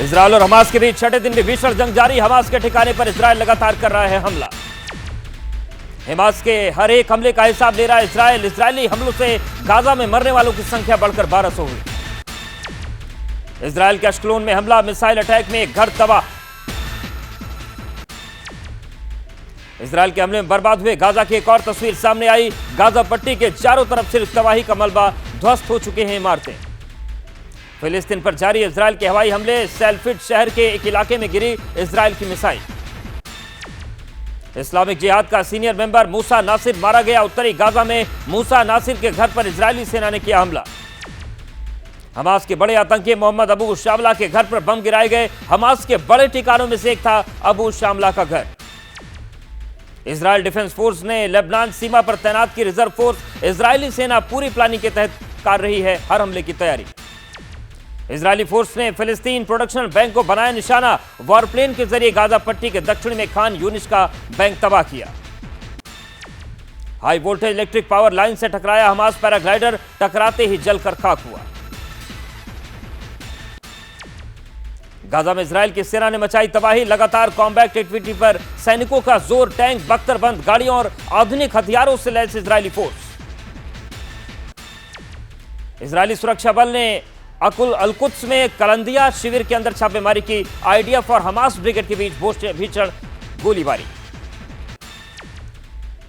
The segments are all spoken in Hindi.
इजरायल और हमास के बीच छठे दिन भी भीषण जंग जारी। हमास के ठिकाने पर इजरायल लगातार कर रहा है हमला। हमास के हर एक हमले का हिसाब ले रहा है इजरायल। इजरायली हमलों से गाजा में मरने वालों की संख्या बढ़कर 1200 हुई। इजरायल के अश्कलोन में हमला, मिसाइल अटैक में एक घर तबाह। इजरायल के हमले में बर्बाद हुए गाजा की एक और तस्वीर सामने आई। गाजा पट्टी के चारों तरफ सिर्फ तबाही का मलबा, ध्वस्त हो चुके हैं इमारतें। फिलिस्तीन पर जारी इजरायल के हवाई हमले, सेल्फिट शहर के एक इलाके में गिरी इजरायल की मिसाइल। इस्लामिक जिहाद का सीनियर मेंबर मूसा नासिर मारा गया। उत्तरी गाजा में मूसा नासिर के घर पर इजरायली सेना ने किया हमला। हमास के बड़े आतंकी मोहम्मद अबू शामला के घर पर बम गिराए गए। हमास के बड़े ठिकानों में से एक था अबू शामला का घर। इजरायल डिफेंस फोर्स ने लेबनान सीमा पर तैनात की रिजर्व फोर्स। इजरायली सेना पूरी प्लानिंग के तहत कर रही है हर हमले की तैयारी। इजरायली फोर्स ने फिलिस्तीन प्रोडक्शन बैंक को बनाया निशाना। वॉरप्लेन के जरिए गाजा पट्टी के दक्षिण में खान यूनिस का बैंक तबाह किया। High voltage electric power line से टकराया हमास पैराग्लाइडर, टकराते ही जलकर खाक हुआ। गाजा में इजरायल की सेना ने मचाई तबाही। लगातार कॉम्बैट एक्टिविटी पर सैनिकों का जोर, टैंक, बख्तरबंद गाड़ियों और आधुनिक हथियारों से लैस इजरायली फोर्स। इजरायली सुरक्षा बल ने अल-कुद्स में कलंदिया शिविर के अंदर छापेमारी की। आईडीएफ और हमास ब्रिगेड के बीच भीषण गोलीबारी।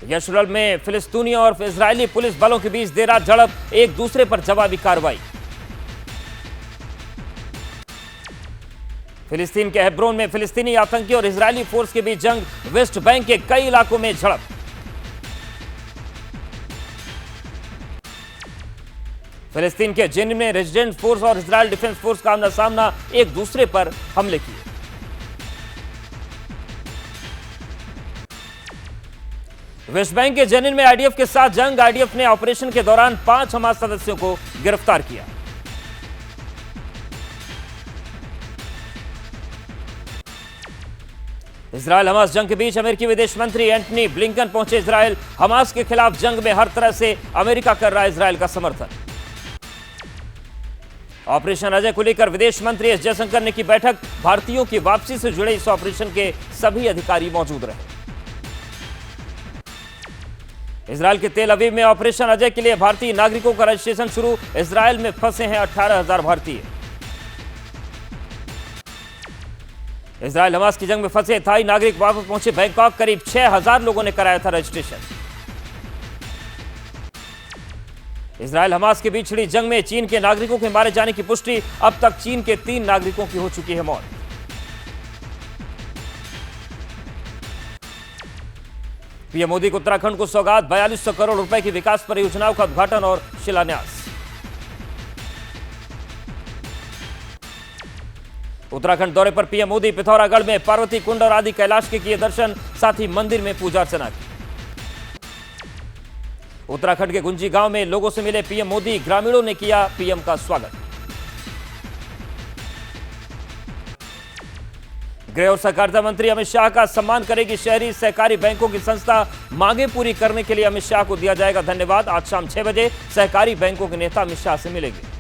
यशरल में फिलिस्तीनी और इजरायली पुलिस बलों के बीच देर रात झड़प, एक दूसरे पर जवाबी कार्रवाई। फिलिस्तीन के हेब्रोन में फिलिस्तीनी आतंकी और इजरायली फोर्स के बीच जंग, वेस्ट बैंक के कई इलाकों में झड़प। फिलिस्तीन के जेनिन में रेजिडेंट फोर्स और इजरायल डिफेंस फोर्स का आमना सामना, एक दूसरे पर हमले किए। वेस्ट बैंक के जेनिन में आईडीएफ के साथ जंग। आईडीएफ ने ऑपरेशन के दौरान 5 हमास सदस्यों को गिरफ्तार किया। इजरायल हमास जंग के बीच अमेरिकी विदेश मंत्री एंटनी ब्लिंकन पहुंचे इजरायल। हमास के खिलाफ जंग में हर तरह से अमेरिका कर रहा है इजरायल का समर्थन। ऑपरेशन अजय को लेकर विदेश मंत्री एस जयशंकर ने की बैठक। भारतीयों की वापसी से जुड़े इस ऑपरेशन के सभी अधिकारी मौजूद रहे। इजरायल के तेल अवीव में ऑपरेशन अजय के लिए भारतीय नागरिकों का रजिस्ट्रेशन शुरू। इजरायल में फंसे हैं 18,000 भारतीय। इजरायल हमास की जंग में फंसे थाई नागरिक वापस पहुंचे बैंकॉक। करीब 6,000 लोगों ने कराया था रजिस्ट्रेशन। इजरायल हमास के बीच छिड़ी जंग में चीन के नागरिकों के मारे जाने की पुष्टि। अब तक चीन के 3 नागरिकों की हो चुकी है मौत। पीएम मोदी को उत्तराखंड को सौगात, 4200 करोड़ रुपए की विकास परियोजनाओं का उद्घाटन और शिलान्यास। उत्तराखंड दौरे पर पीएम मोदी पिथौरागढ़ में पार्वती कुंड और आदि कैलाश के किए दर्शन, साथ ही मंदिर में पूजा अर्चना की। उत्तराखंड के गुंजी गांव में लोगों से मिले पीएम मोदी, ग्रामीणों ने किया पीएम का स्वागत। गृह और सहकारिता मंत्री अमित शाह का सम्मान करेगी शहरी सहकारी बैंकों की संस्था। मांगे पूरी करने के लिए अमित शाह को दिया जाएगा धन्यवाद। आज शाम 6 बजे सहकारी बैंकों के नेता अमित शाह से मिलेंगे।